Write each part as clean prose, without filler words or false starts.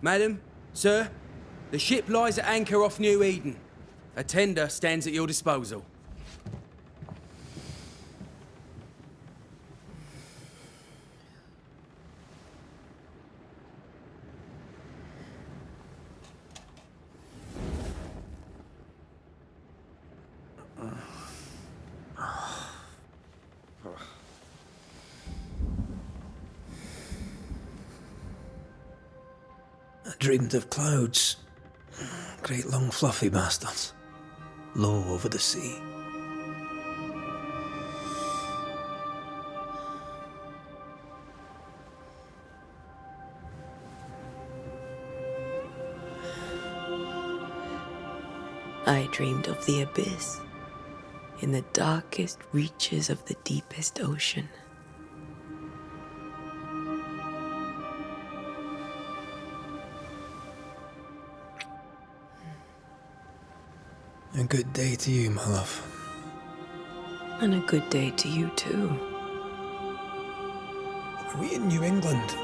Madam, sir, the ship lies at anchor off New-Eden. A tender stands at your disposal. I dreamed of clouds. Great long fluffy bastards. Low over the sea. I dreamed of the abyss, in the darkest reaches of the deepest ocean. A good day to you, my love. And a good day to you too. Are we in New England?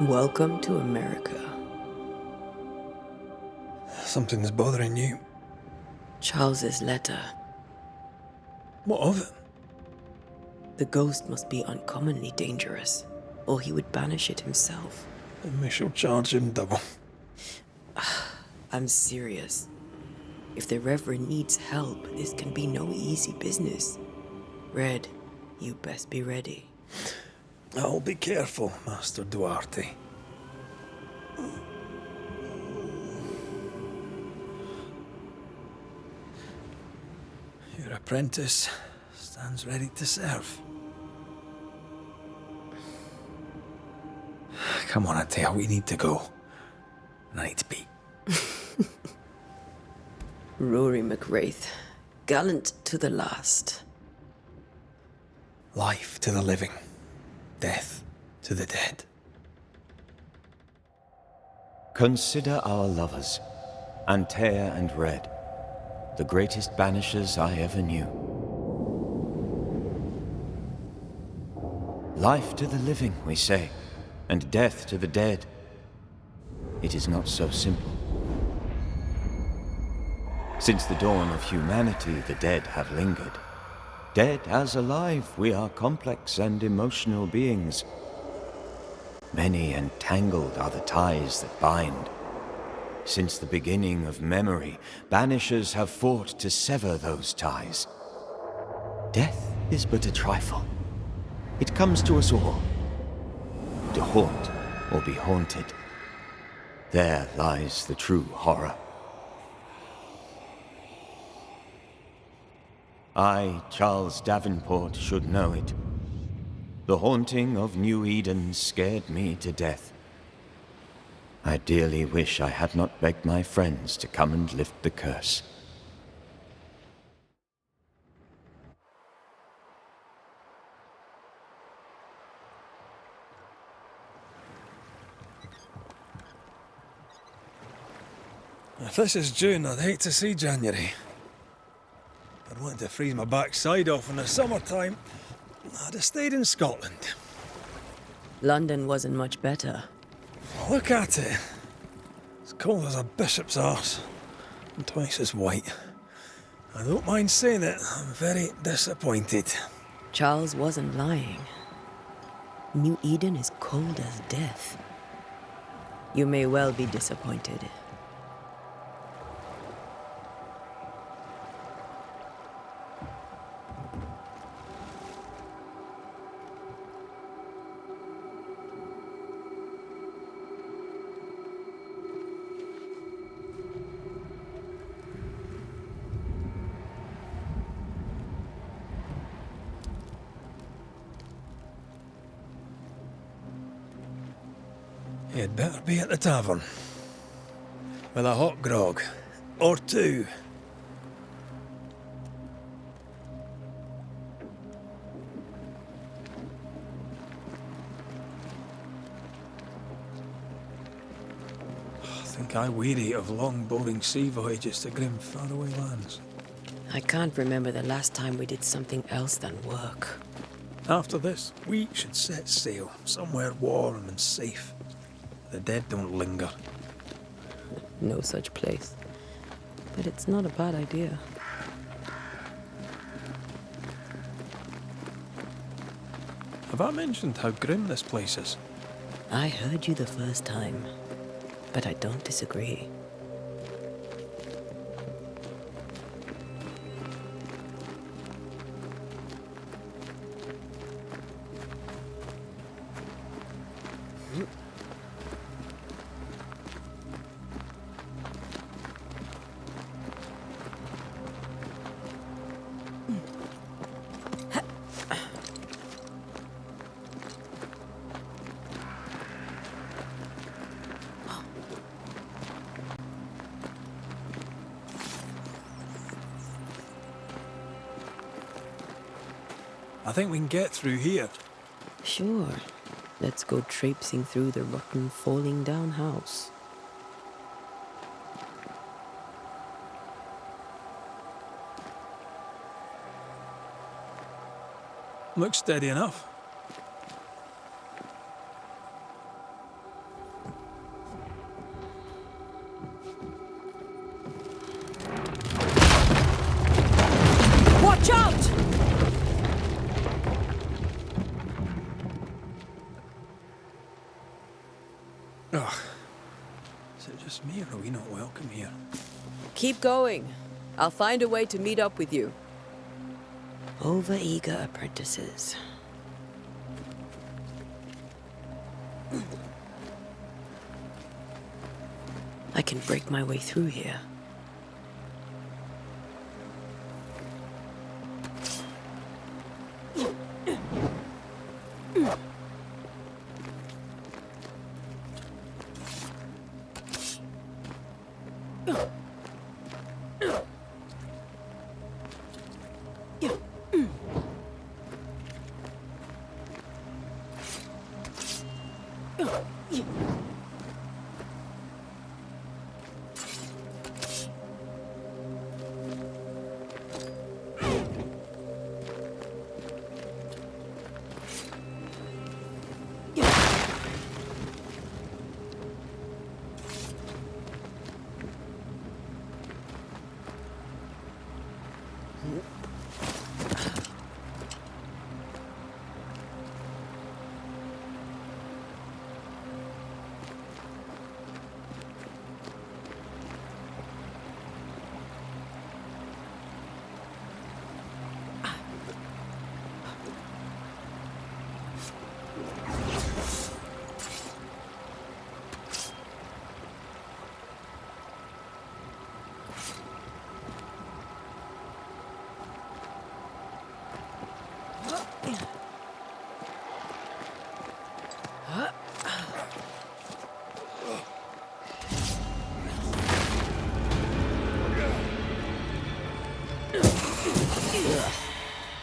Welcome to America. Something's bothering you. Charles's letter. What of it? The ghost must be uncommonly dangerous, or he would banish it himself. And we shall charge him double. I'm serious. If the Reverend needs help, this can be no easy business. Red, you best be ready. I'll be careful, Master Duarte. Your apprentice stands ready to serve. Come on, I tell you, we need to go. And I need to pee. Rory McWraith, gallant to the last. Life to the living, death to the dead. Consider our lovers, Antea and Red, the greatest banishers I ever knew. Life to the living, we say, and death to the dead. It is not so simple. Since the dawn of humanity, the dead have lingered. Dead as alive, we are complex and emotional beings. Many and tangled are the ties that bind. Since the beginning of memory, banishers have fought to sever those ties. Death is but a trifle. It comes to us all. To haunt or be haunted. There lies the true horror. I, Charles Davenport, should know it. The haunting of New Eden scared me to death. I dearly wish I had not begged my friends to come and lift the curse. If this is June, I'd hate to see January. I'd want to freeze my backside off in the summertime. I'd have stayed in Scotland. London wasn't much better. Look at it. As cold as a bishop's arse. And twice as white. I don't mind saying it, I'm very disappointed. Charles wasn't lying. New Eden is cold as death. You may well be disappointed. You'd better be at the tavern. With a hot grog. Or two. I think I weary of long, boring sea voyages to grim, faraway lands. I can't remember the last time we did something else than work. After this, we should set sail somewhere warm and safe. The dead don't linger. No such place. But it's not a bad idea. Have I mentioned how grim this place is? I heard you the first time, but I don't disagree. I think we can get through here. Sure. Let's go traipsing through the rotten, falling down house. Looks steady enough. Watch out! Ugh. Is it just me, or are we not welcome here? Keep going. I'll find a way to meet up with you. Over-eager apprentices. I can break my way through here.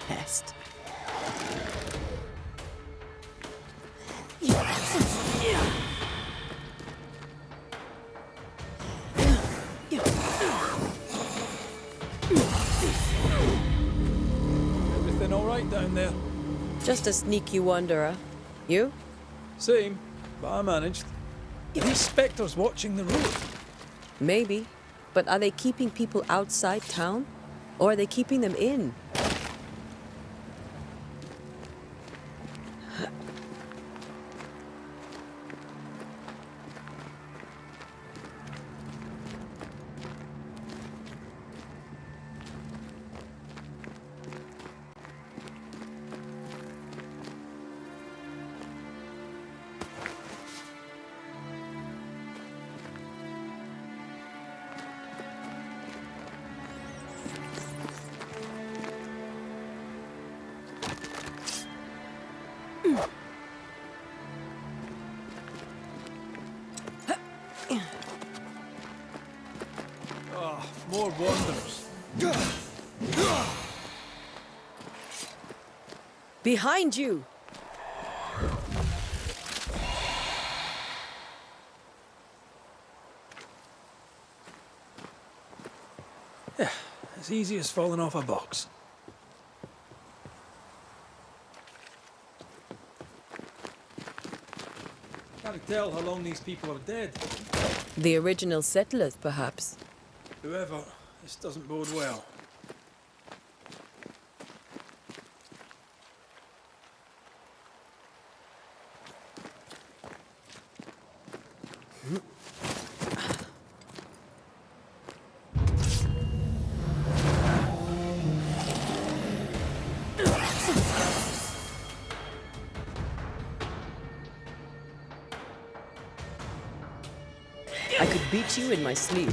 Pest. Everything all right down there? Just a sneaky wanderer. You? Same, but I managed. Are these spectres watching the road? Maybe. But are they keeping people outside town? Or are they keeping them in? More wanderers. Behind you! Yeah, it's easy as falling off a box. Can't tell how long these people are dead. The original settlers, perhaps. Whoever, this doesn't bode well. I could beat you in my sleep.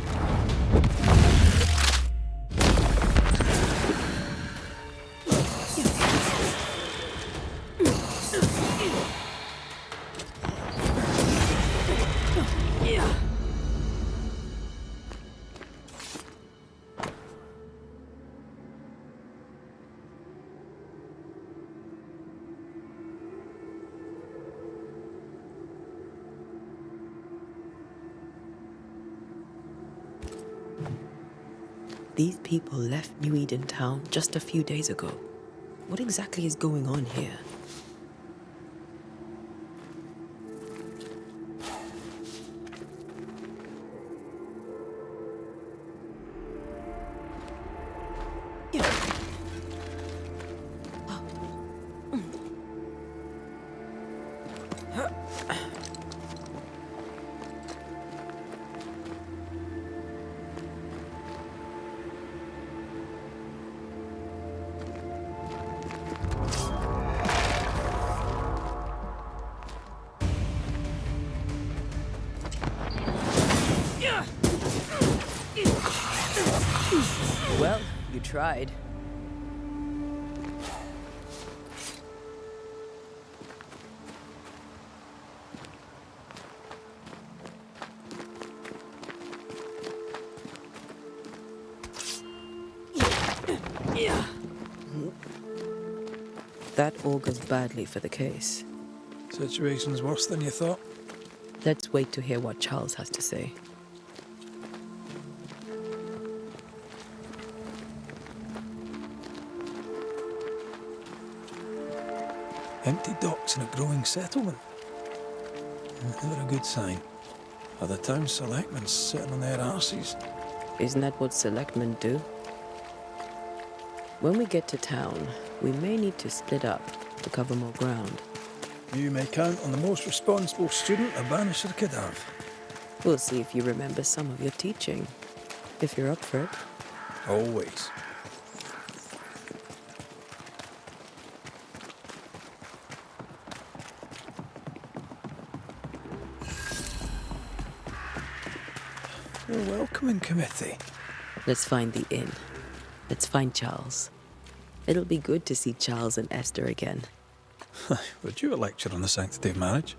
These people left New-Eden town just a few days ago. What exactly is going on here? Well, you tried. That augurs badly for the case. Situation's worse than you thought. Let's wait to hear what Charles has to say. Empty docks in a growing settlement. Never a good sign. Are the town selectmen sitting on their arses? Isn't that what selectmen do? When we get to town, we may need to split up to cover more ground. You may count on the most responsible student a Banisher could have. We'll see if you remember some of your teaching, if you're up for it. Always. A welcoming committee. Let's find the inn. Let's find Charles. It'll be good to see Charles and Esther again. Would you a lecture on the sanctity of marriage?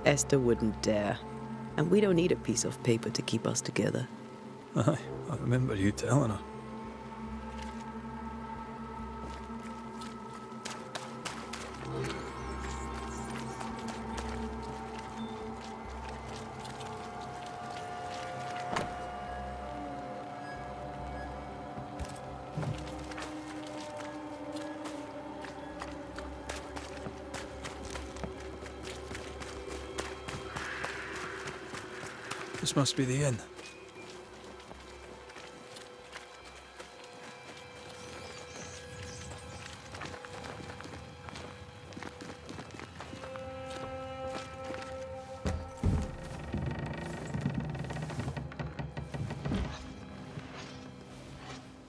Esther wouldn't dare. And we don't need a piece of paper to keep us together. Aye, I remember you telling her. This must be the inn.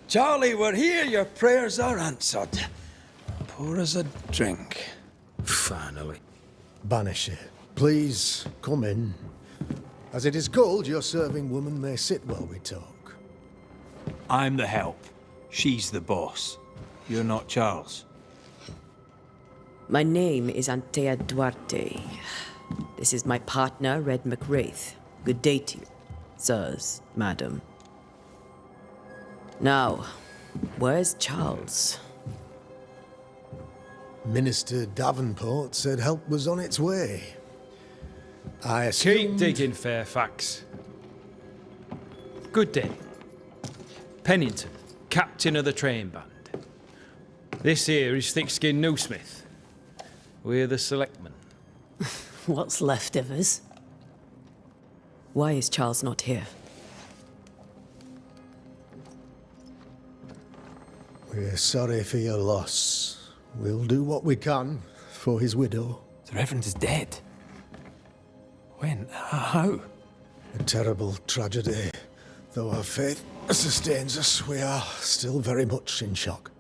Charlie, we're here. Your prayers are answered. Pour us a drink. Finally. Banisher, please come in. As it is called, your serving woman may sit while we talk. I'm the help. She's the boss. You're not Charles. My name is Antea Duarte. This is my partner, Red McWraith. Good day to you, sirs, madam. Now, where's Charles? Minister Davenport said help was on its way. I assumed... Keep digging, Fairfax. Good day. Pennington, captain of the train band. This here is Thick-Skinned Newsmith. We're the selectmen. What's left of us? Why is Charles not here? We're sorry for your loss. We'll do what we can for his widow. The Reverend is dead. When? How? A terrible tragedy. Though our faith sustains us, we are still very much in shock.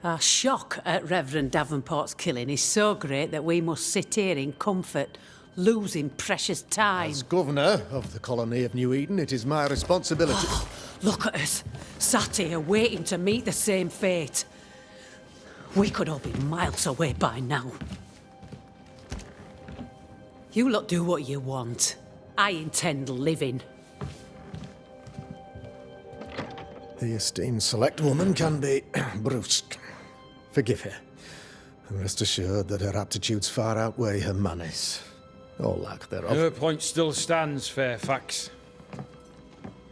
Our shock at Reverend Davenport's killing is so great that we must sit here in comfort, losing precious time. As governor of the colony of New Eden, it is my responsibility... Look at us, sat here waiting to meet the same fate. We could all be miles away by now. You lot do what you want. I intend living. The esteemed select woman can be brusque. Forgive her. And rest assured that her aptitudes far outweigh her manners. Or lack thereof. Her point still stands, Fairfax.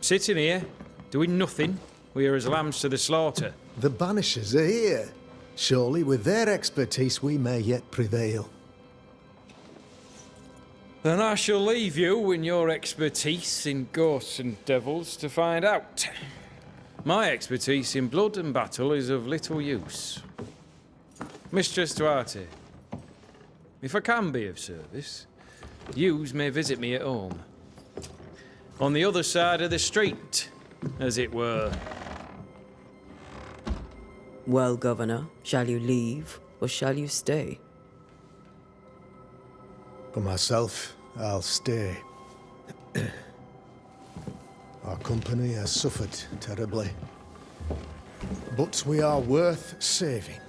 Sitting here, doing nothing, we are as lambs to the slaughter. The Banishers are here. Surely with their expertise we may yet prevail. Then I shall leave you and your expertise in ghosts and devils to find out. My expertise in blood and battle is of little use. Mistress Duarte, if I can be of service, yous may visit me at home. On the other side of the street, as it were. Well, Governor, shall you leave or shall you stay? For myself, I'll stay. Our company has suffered terribly. But we are worth saving.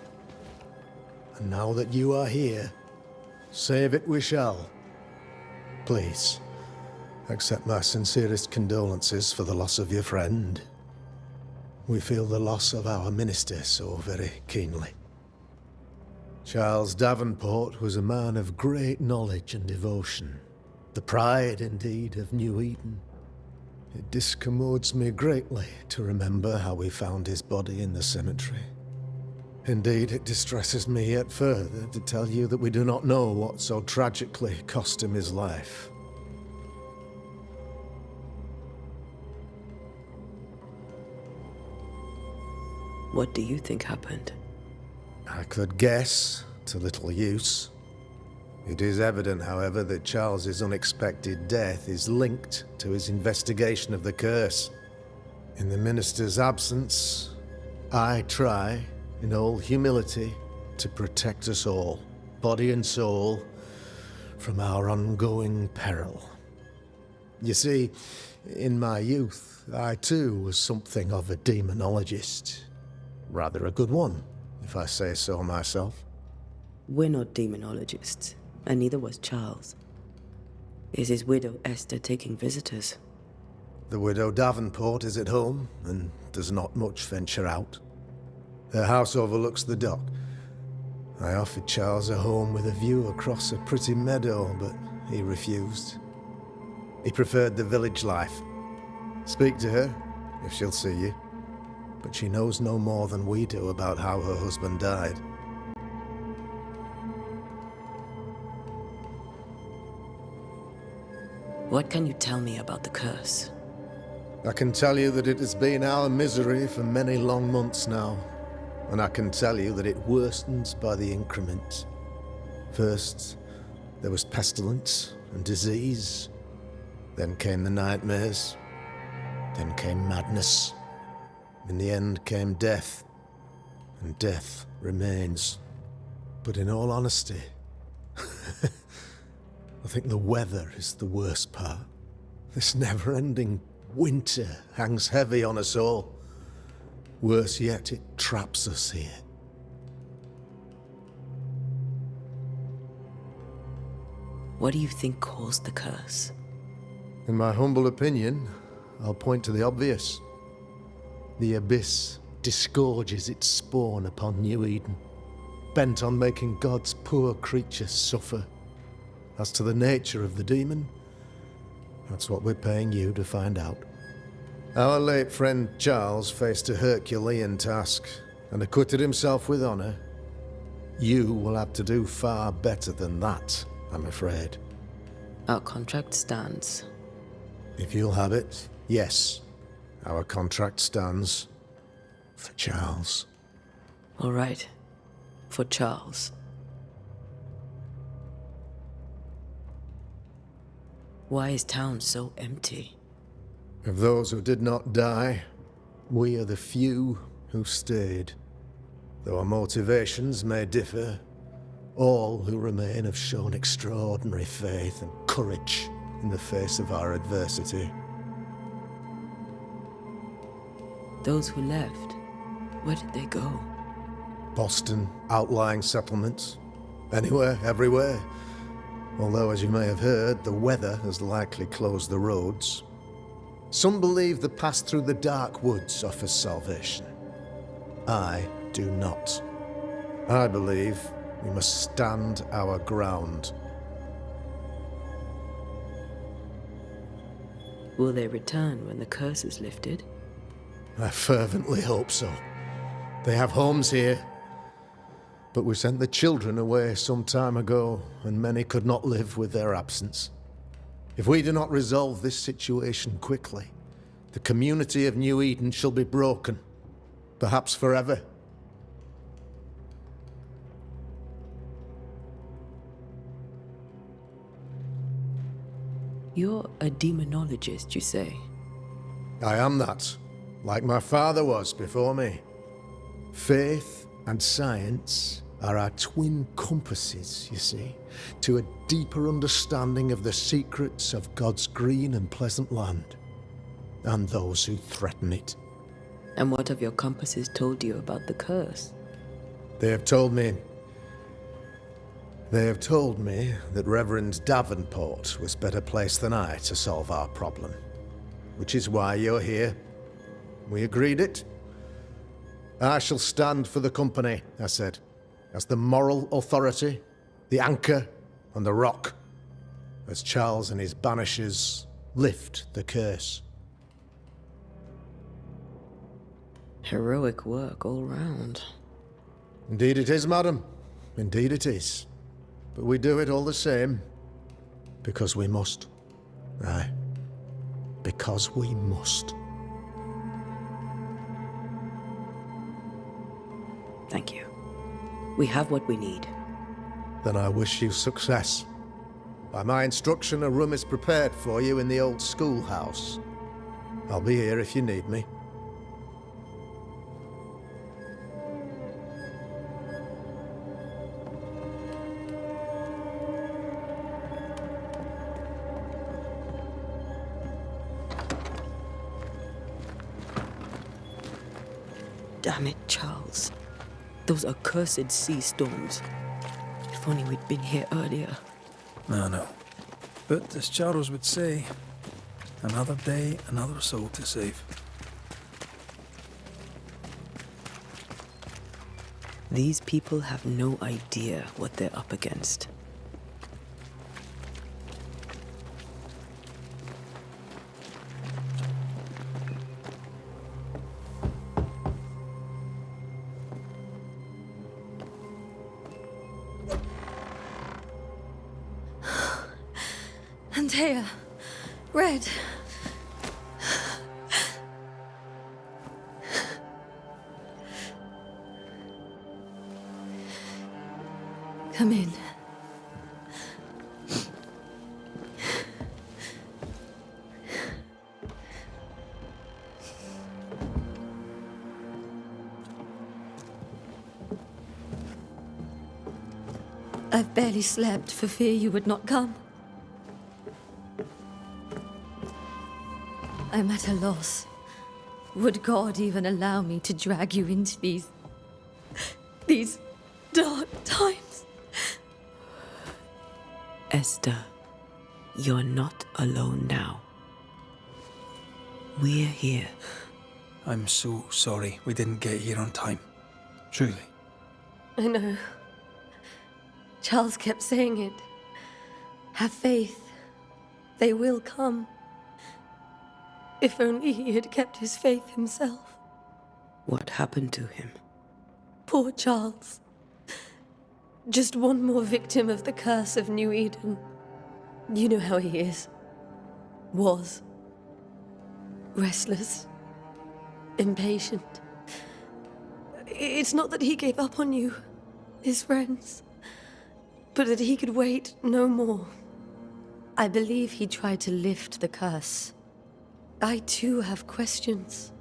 And now that you are here, save it we shall. Please, accept my sincerest condolences for the loss of your friend. We feel the loss of our minister so very keenly. Charles Davenport was a man of great knowledge and devotion. The pride, indeed, of New Eden. It discommodes me greatly to remember how we found his body in the cemetery. Indeed, it distresses me yet further to tell you that we do not know what so tragically cost him his life. What do you think happened? I could guess, to little use. It is evident, however, that Charles's unexpected death is linked to his investigation of the curse. In the minister's absence, I try, in all humility, to protect us all, body and soul, from our ongoing peril. You see, in my youth, I too was something of a demonologist. Rather a good one, if I say so myself. We're not demonologists, and neither was Charles. Is his widow Esther taking visitors? The widow Davenport is at home, and does not much venture out. Her house overlooks the dock. I offered Charles a home with a view across a pretty meadow, but he refused. He preferred the village life. Speak to her, if she'll see you. But she knows no more than we do about how her husband died. What can you tell me about the curse? I can tell you that it has been our misery for many long months now. And I can tell you that it worsens by the increment. First, there was pestilence and disease. Then came the nightmares. Then came madness. In the end came death. And death remains. But in all honesty, I think the weather is the worst part. This never-ending winter hangs heavy on us all. Worse yet, it traps us here. What do you think caused the curse? In my humble opinion, I'll point to the obvious. The abyss disgorges its spawn upon New Eden, bent on making God's poor creatures suffer. As to the nature of the demon, that's what we're paying you to find out. Our late friend Charles faced a Herculean task and acquitted himself with honor. You will have to do far better than that, I'm afraid. Our contract stands. If you'll have it, yes, our contract stands for Charles. All right. For Charles. Why is town so empty? Of those who did not die, we are the few who stayed. Though our motivations may differ, all who remain have shown extraordinary faith and courage in the face of our adversity. Those who left, where did they go? Boston, outlying settlements. Anywhere, everywhere. Although, as you may have heard, the weather has likely closed the roads. Some believe the path through the dark woods offers salvation. I do not. I believe we must stand our ground. Will they return when the curse is lifted? I fervently hope so. They have homes here. But we sent the children away some time ago, and many could not live with their absence. If we do not resolve this situation quickly, the community of New Eden shall be broken, perhaps forever. You're a demonologist, you say? I am that, like my father was before me. Faith and science are our twin compasses, you see, to a deeper understanding of the secrets of God's green and pleasant land, and those who threaten it. And what have your compasses told you about the curse? They have told me that Reverend Davenport was better placed than I to solve our problem, which is why you're here. We agreed it. I shall stand for the company, I said, as the moral authority, the anchor, and the rock, as Charles and his Banishers lift the curse. Heroic work all round. Indeed it is, madam. Indeed it is. But we do it all the same, because we must. Aye, because we must. Thank you. We have what we need. Then I wish you success. By my instruction, a room is prepared for you in the old schoolhouse. I'll be here if you need me. Damn it, Charles. Those accursed sea storms. If only we'd been here earlier. No. But as Charles would say, another day, another soul to save. These people have no idea what they're up against. Antea, Red. Come in. I've barely slept for fear you would not come. I'm at a loss. Would God even allow me to drag you into these dark times? Esther, you're not alone now. We're here. I'm so sorry we didn't get here on time. Truly. I know. Charles kept saying it. Have faith. They will come. If only he had kept his faith himself. What happened to him? Poor Charles. Just one more victim of the curse of New Eden. You know how he is. Was. Restless. Impatient. It's not that he gave up on you, his friends, but that he could wait no more. I believe he tried to lift the curse. I too have questions,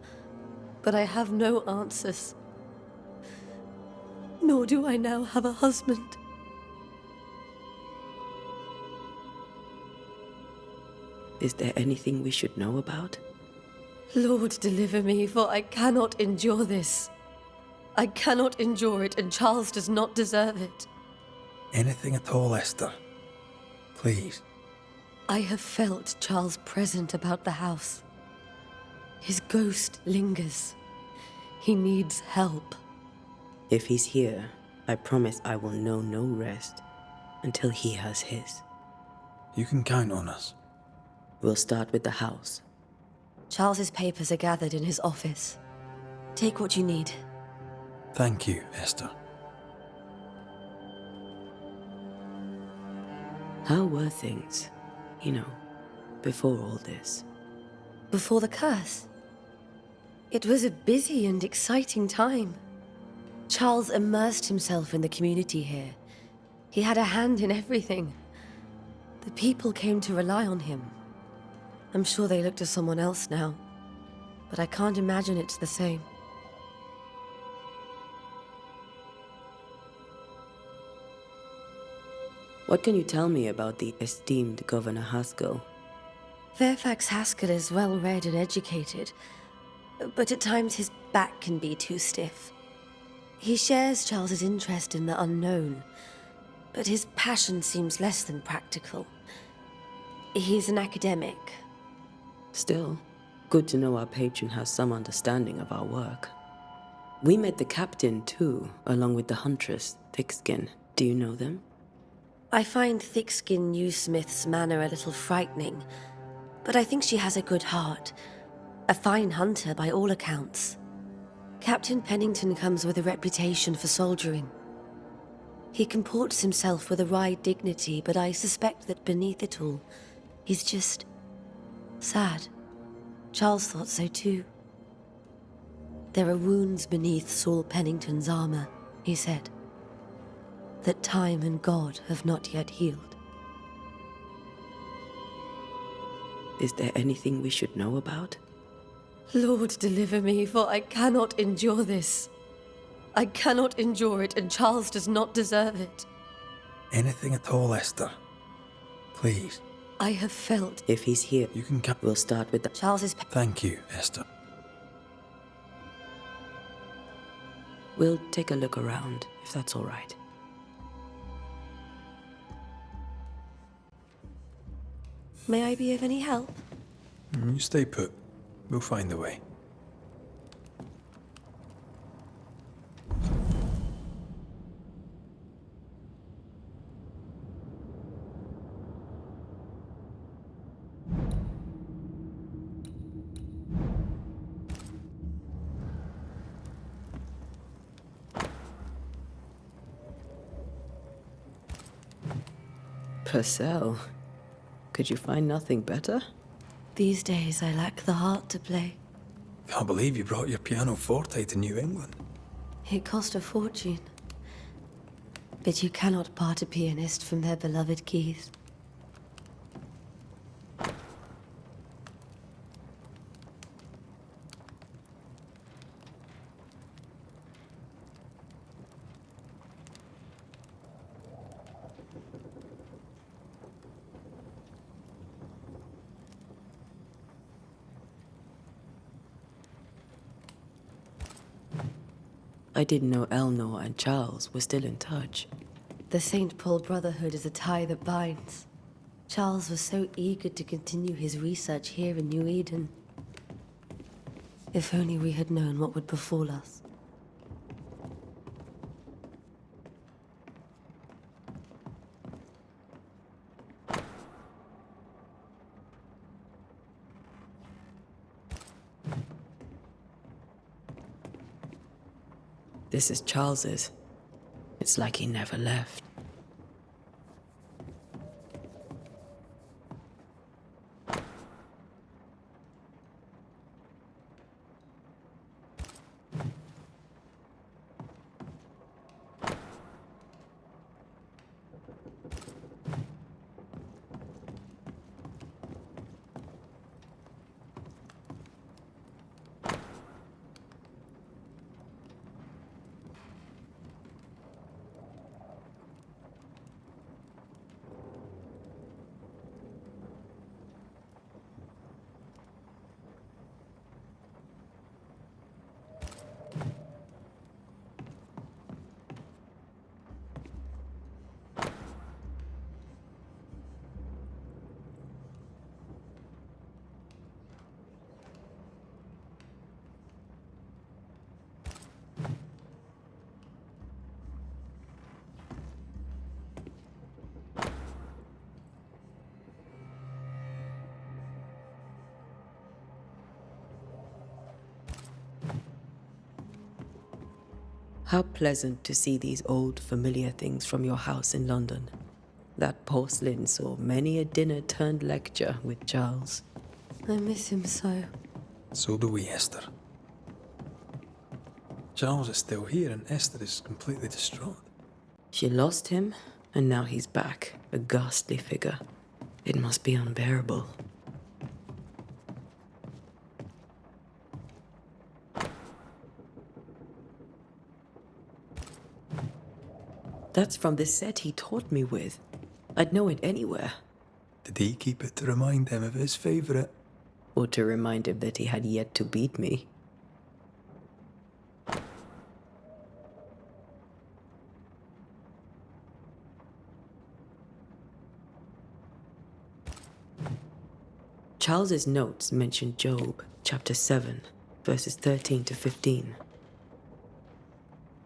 but I have no answers. Nor do I now have a husband. Is there anything we should know about? Lord, deliver me, for I cannot endure this. I cannot endure it, and Charles does not deserve it. Anything at all, Esther. Please. I have felt Charles present about the house. His ghost lingers. He needs help. If he's here, I promise I will know no rest until he has his. You can count on us. We'll start with the house. Charles's papers are gathered in his office. Take what you need. Thank you, Esther. How were things, before all this? Before the curse? It was a busy and exciting time. Charles immersed himself in the community here. He had a hand in everything. The people came to rely on him. I'm sure they look to someone else now, but I can't imagine it's the same. What can you tell me about the esteemed Governor Haskell? Fairfax Haskell is well-read and educated, but at times his back can be too stiff. He shares Charles's interest in the unknown, but his passion seems less than practical. He's an academic. Still, good to know our patron has some understanding of our work. We met the captain too, along with the huntress, Thickskin. Do you know them? I find Thickskin Newsmith's manner a little frightening, but I think she has a good heart. A fine hunter by all accounts. Captain Pennington comes with a reputation for soldiering. He comports himself with a wry dignity, but I suspect that beneath it all, he's just sad. Charles thought so too. There are wounds beneath Saul Pennington's armor, he said, that time and God have not yet healed. Is there anything we should know about? Lord, deliver me, for I cannot endure this. I cannot endure it, and Charles does not deserve it. Anything at all, Esther. Please. I have felt... If he's here, You can count. we'll start with the... Charles's... Thank you, Esther. We'll take a look around, if that's all right. May I be of any help? You stay put. We'll find a way. Purcell, could you find nothing better? These days I lack the heart to play. Can't believe you brought your pianoforte to New England. It cost a fortune. But you cannot part a pianist from their beloved keys. I didn't know Eleanor and Charles were still in touch. The St. Paul Brotherhood is a tie that binds. Charles was so eager to continue his research here in New Eden. If only we had known what would befall us. This is Charles's. It's like he never left. How pleasant to see these old, familiar things from your house in London. That porcelain saw many a dinner-turned-lecture with Charles. I miss him so. So do we, Esther. Charles is still here and Esther is completely distraught. She lost him, and now he's back, a ghastly figure. It must be unbearable. That's from the set he taught me with. I'd know it anywhere. Did he keep it to remind him of his favourite? Or to remind him that he had yet to beat me. Charles's notes mention Job, chapter 7, verses 13 to 15.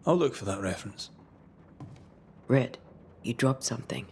I'll look for that reference. Red, you dropped something.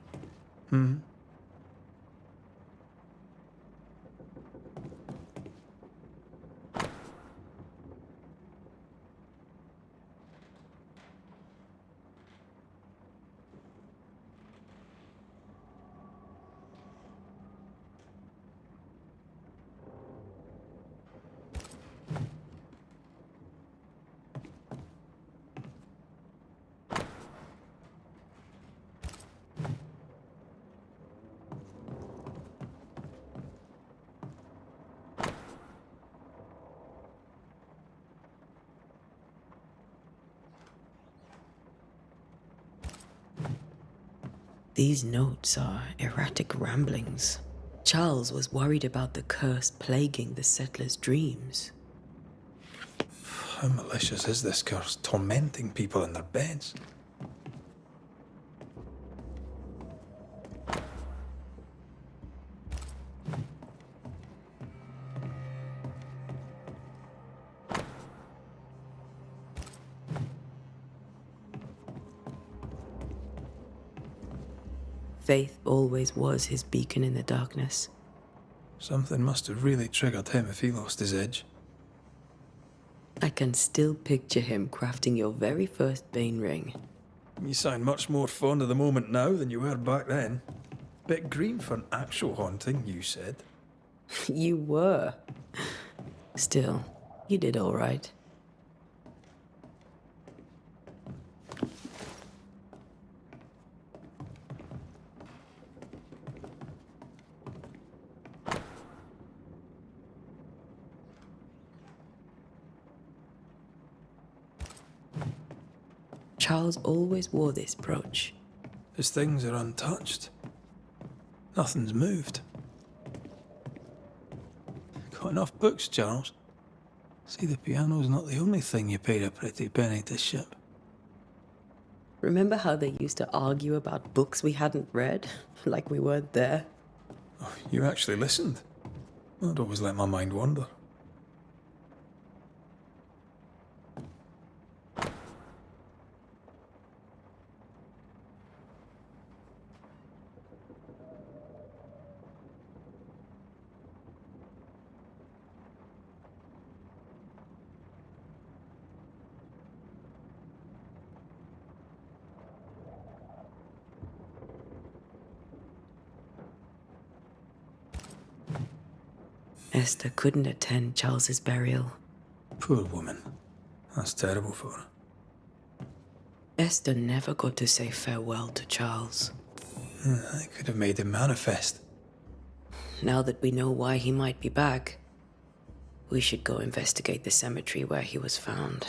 These notes are erratic ramblings. Charles was worried about the curse plaguing the settlers' dreams. How malicious is this curse, tormenting people in their beds? Faith always was his beacon in the darkness. Something must have really triggered him if he lost his edge. I can still picture him crafting your very first Bane ring. You sound much more fond of the moment now than you were back then. Bit green for an actual haunting, you said. You were. Still, you did all right. Charles always wore this brooch. His things are untouched. Nothing's moved. Got enough books, Charles? See, the piano's not the only thing you paid a pretty penny to ship. Remember how they used to argue about books we hadn't read? Like we weren't there? Oh, you actually listened? I'd always let my mind wander. Esther couldn't attend Charles's burial. Poor woman. That's terrible for her. Esther never got to say farewell to Charles. I could have made him manifest. Now that we know why he might be back, we should go investigate the cemetery where he was found.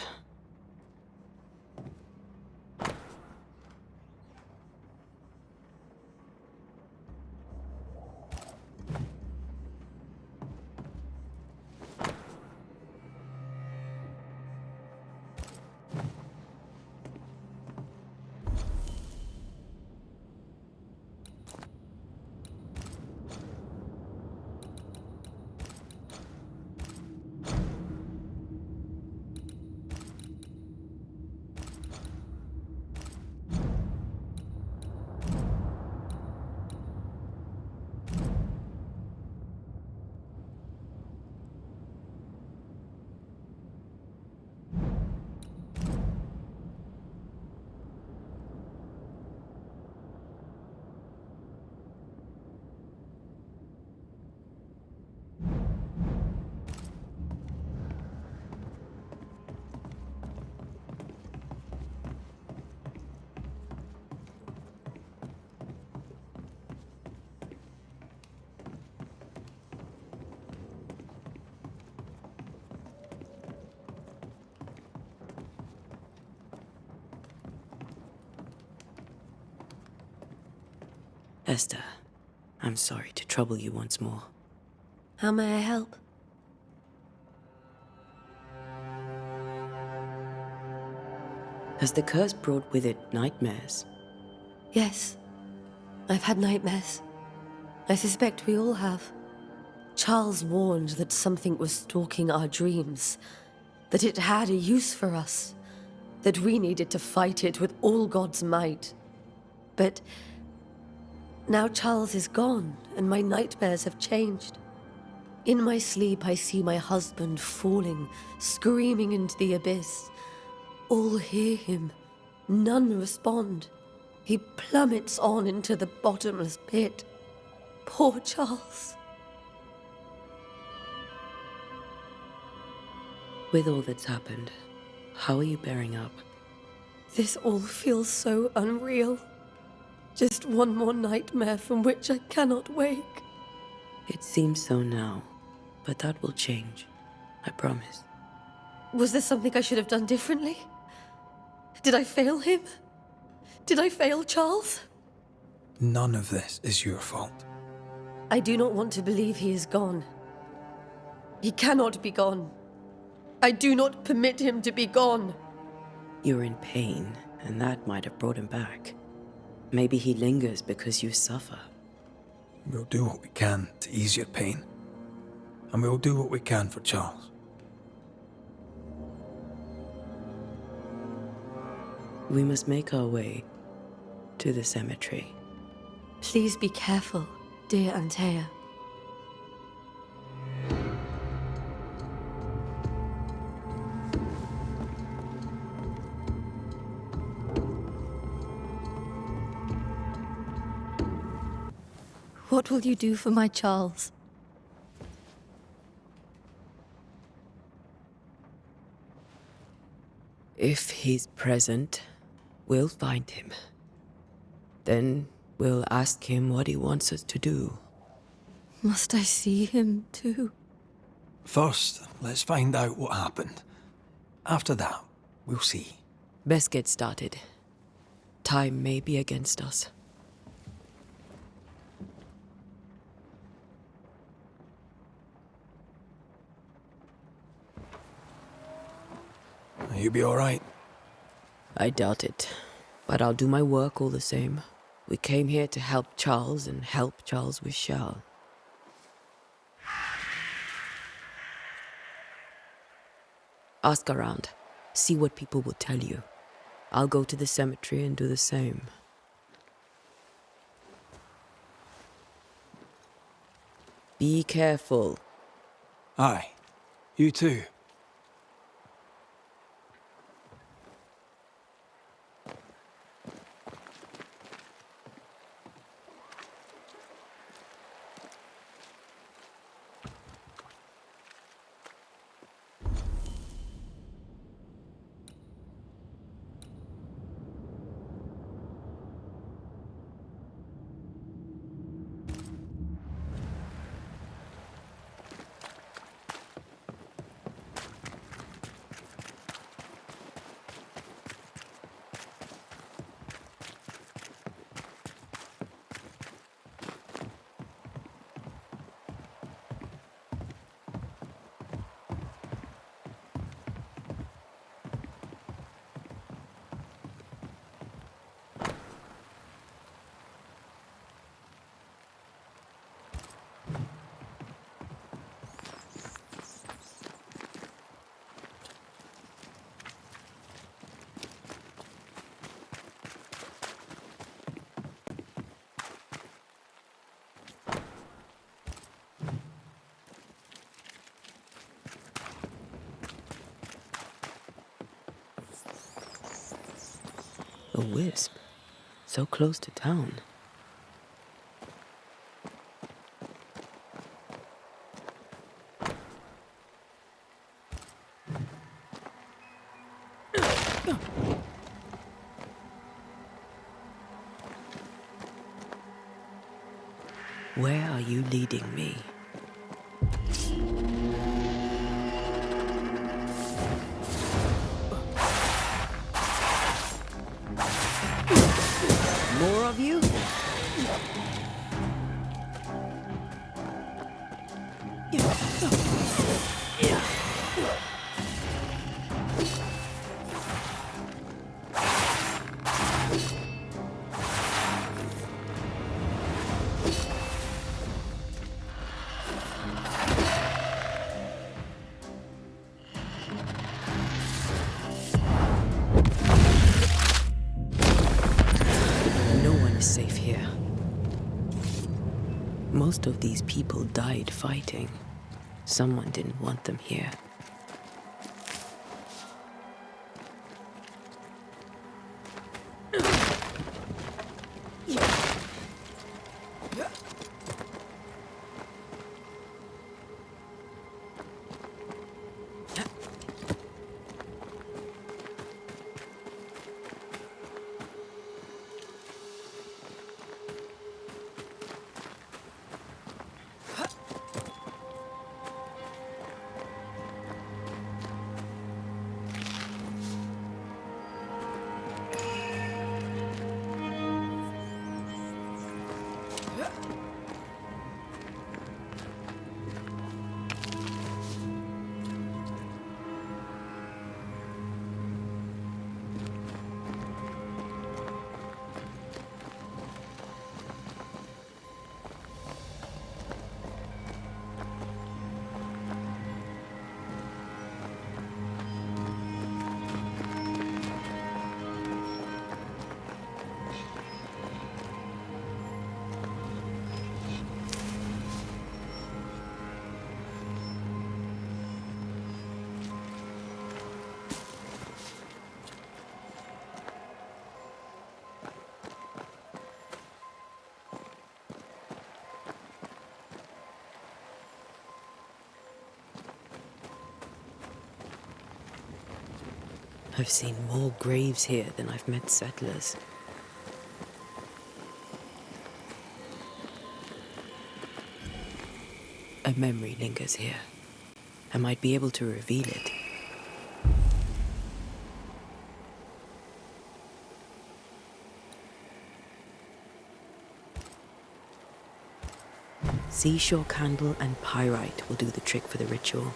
Esther, I'm sorry to trouble you once more. How may I help? Has the curse brought with it nightmares? Yes. I've had nightmares. I suspect we all have. Charles warned that something was stalking our dreams, that it had a use for us, that we needed to fight it with all God's might. But now Charles is gone, and my nightmares have changed. In my sleep, I see my husband falling, screaming into the abyss. All hear him. None respond. He plummets on into the bottomless pit. Poor Charles. With all that's happened, how are you bearing up? This all feels so unreal. Just one more nightmare from which I cannot wake. It seems so now, but that will change. I promise. Was there something I should have done differently? Did I fail him? Did I fail Charles? None of this is your fault. I do not want to believe he is gone. He cannot be gone. I do not permit him to be gone. You're in pain, and that might have brought him back. Maybe he lingers because you suffer. We'll do what we can to ease your pain. And we'll do what we can for Charles. We must make our way to the cemetery. Please be careful, dear Antea. What will you do for my Charles? If he's present, we'll find him. Then we'll ask him what he wants us to do. Must I see him too? First, let's find out what happened. After that, we'll see. Best get started. Time may be against us. You'll be all right. I doubt it, but I'll do my work all the same. We came here to help Charles, and help Charles we shall. Ask around. See what people will tell you. I'll go to the cemetery and do the same. Be careful. Aye. You too. A wisp, so close to town. Where are you leading me? More of you? Safe here. Most of these people died fighting. Someone didn't want them here. I've seen more graves here than I've met settlers. A memory lingers here. I might be able to reveal it. Seashore candle and pyrite will do the trick for the ritual.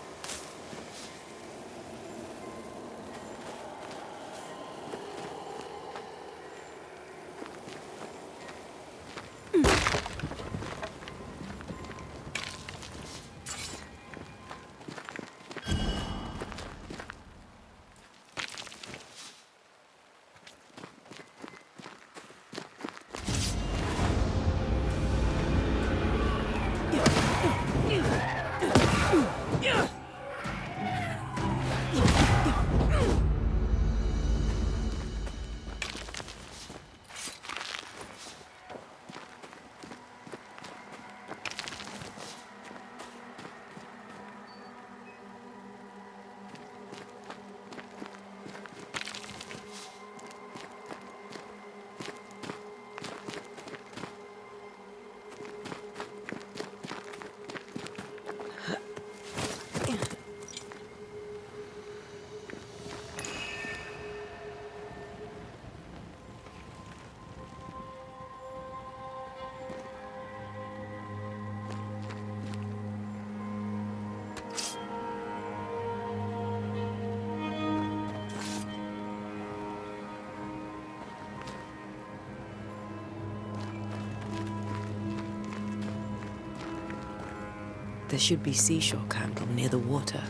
There should be seashore candle near the water.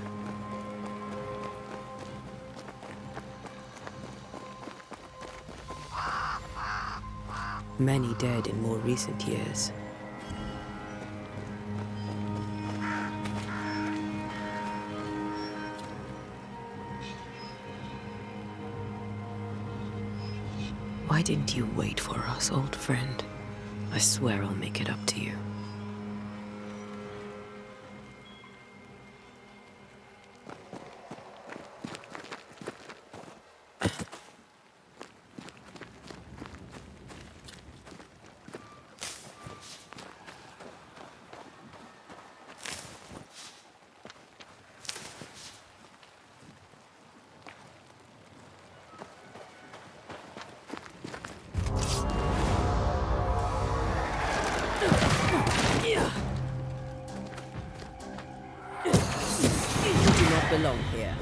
Many dead in more recent years. Why didn't you wait for us, old friend? I swear I'll make it up to you. You do not belong here.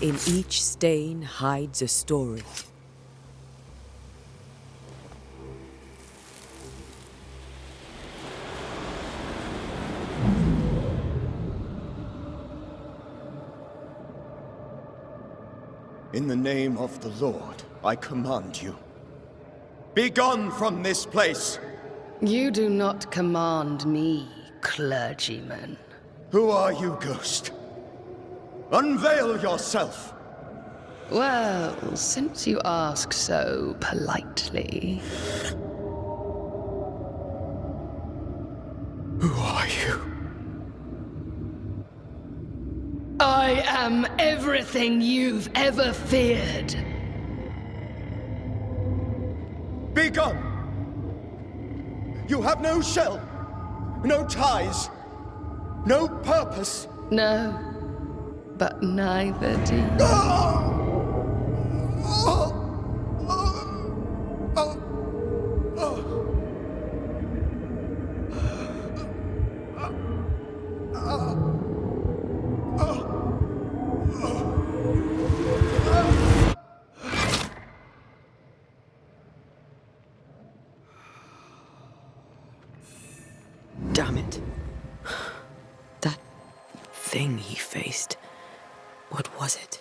In each stain hides a story. In the name of the Lord, I command you. Be gone from this place! You do not command me, clergyman. Who are you, ghost? Unveil yourself! Well, since you ask so politely... Who are you? I am everything you've ever feared. Be gone! You have no shell, no ties, no purpose. No, but neither do you. Damn it. That thing he faced. What was it?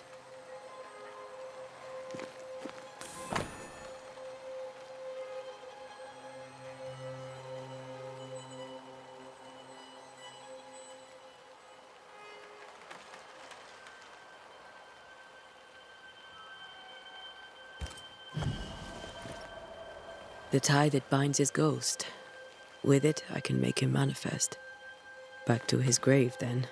The tie that binds his ghost. With it, I can make him manifest. Back to his grave, then.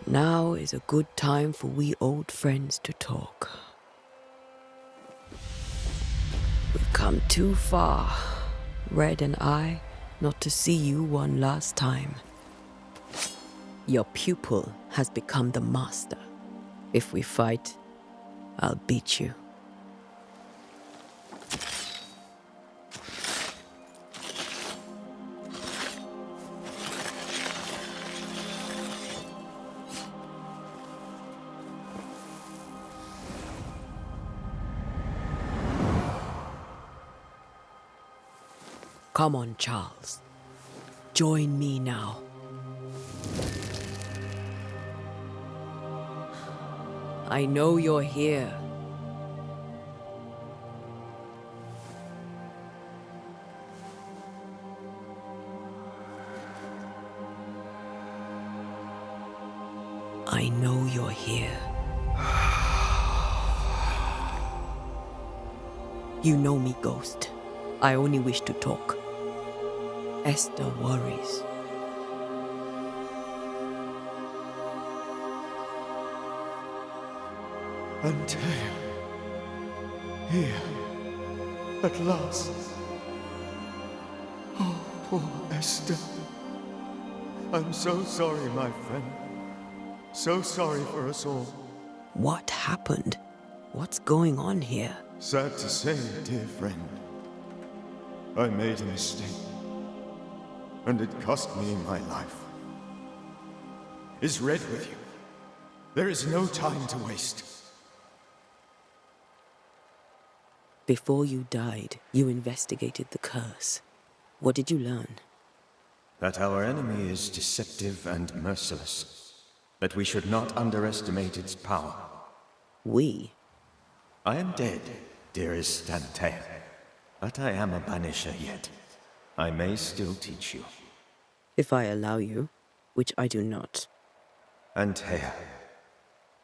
Now is a good time for we old friends to talk. We've come too far, Red and I, not to see you one last time. Your pupil has become the master. If we fight, I'll beat you. Come on, Charles. Join me now. I know you're here. I know you're here. You know me, Ghost. I only wish to talk. Esther worries. Antea, here, at last. Oh, poor Esther. I'm so sorry, my friend. So sorry for us all. What happened? What's going on here? Sad to say, dear friend, I made a mistake, and it cost me my life. Is Red with you? There is no time to waste. Before you died, you investigated the curse. What did you learn? That our enemy is deceptive and merciless. That we should not underestimate its power. We? I am dead, dearest Antea. But I am a Banisher yet. I may still teach you. If I allow you, which I do not. Antea,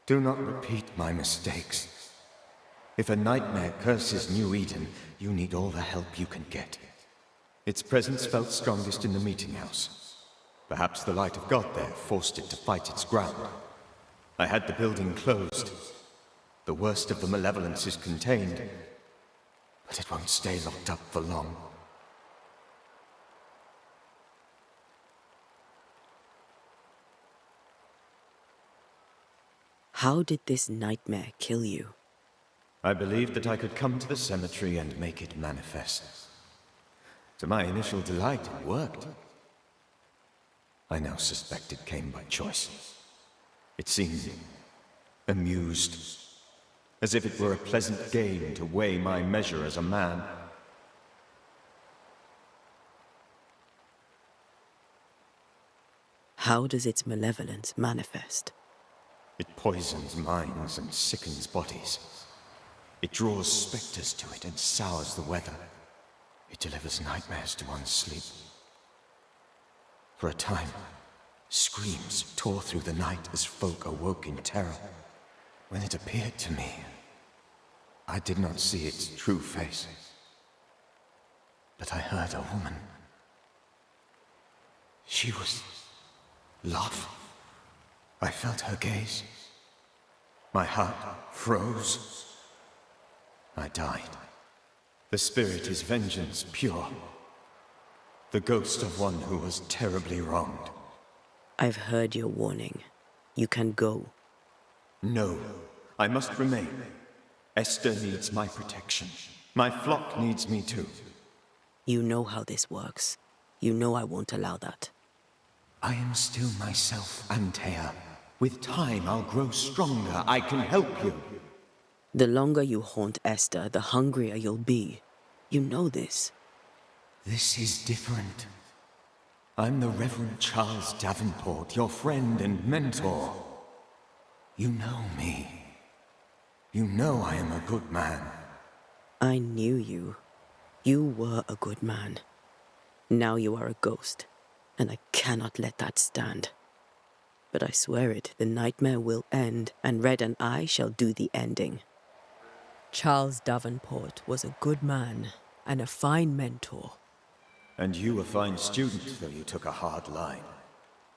do not repeat my mistakes. If a nightmare curses New Eden, you need all the help you can get. Its presence felt strongest in the meeting house. Perhaps the light of God there forced it to fight its ground. I had the building closed. The worst of the malevolence is contained, but it won't stay locked up for long. How did this nightmare kill you? I believed that I could come to the cemetery and make it manifest. To my initial delight, it worked. I now suspect it came by choice. It seemed amused, as if it were a pleasant game to weigh my measure as a man. How does its malevolence manifest? It poisons minds and sickens bodies. It draws specters to it and sours the weather. It delivers nightmares to one's sleep. For a time, screams tore through the night as folk awoke in terror. When it appeared to me, I did not see its true face. But I heard a woman. She was love. I felt her gaze. My heart froze. I died. The spirit is vengeance pure. The ghost of one who was terribly wronged. I've heard your warning. You can go. No, I must remain. Esther needs my protection. My flock needs me too. You know how this works. You know I won't allow that. I am still myself, Antea. With time, I'll grow stronger. I can help you. The longer you haunt Esther, the hungrier you'll be. You know this. This is different. I'm the Reverend Charles Davenport, your friend and mentor. You know me. You know I am a good man. I knew you. You were a good man. Now you are a ghost, and I cannot let that stand. But I swear it, the nightmare will end, and Red and I shall do the ending. Charles Davenport was a good man and a fine mentor. And you a fine student, though you took a hard line.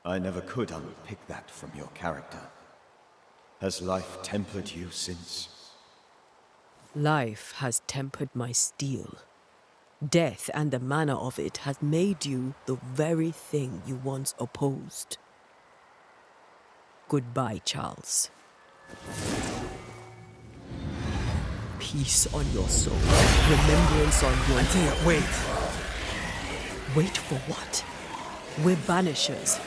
I never could unpick that from your character. Has life tempered you since? Life has tempered my steel. Death and the manner of it has made you the very thing you once opposed. Goodbye, Charles. Peace on your soul. Remembrance on your... Antea, wait. Wait for what? We're banishers.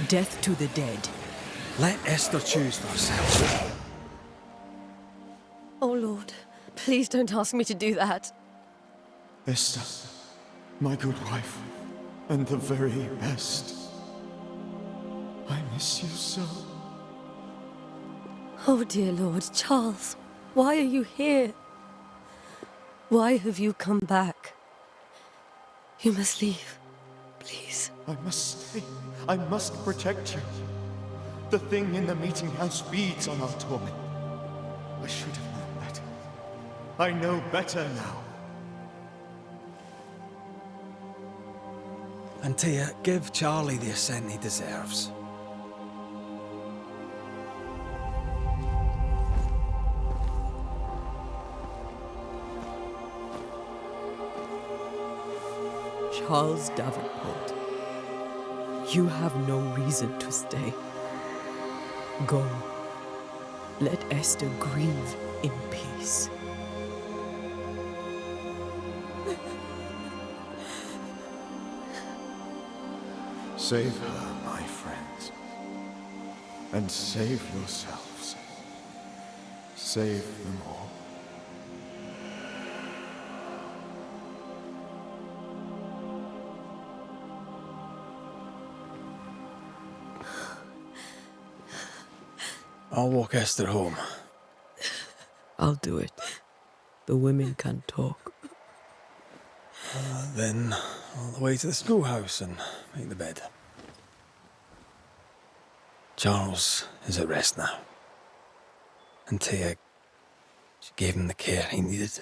Death to the dead. Let Esther choose for herself. Oh, Lord, please don't ask me to do that. Esther, my good wife, and the very best. I miss you so. Oh, dear Lord, Charles, why are you here? Why have you come back? You must leave, please. I must stay. I must protect you. The thing in the meeting house feeds on our torment. I should have known better. I know better now. Antea, give Charlie the ascent he deserves. Charles Davenport, you have no reason to stay. Go. Let Esther grieve in peace. Save her, my friends. And save yourselves. Save them all. I'll walk Esther home. I'll do it. The women can talk. Then all the way to the schoolhouse and make the bed. Charles is at rest now. Antea, she gave him the care he needed.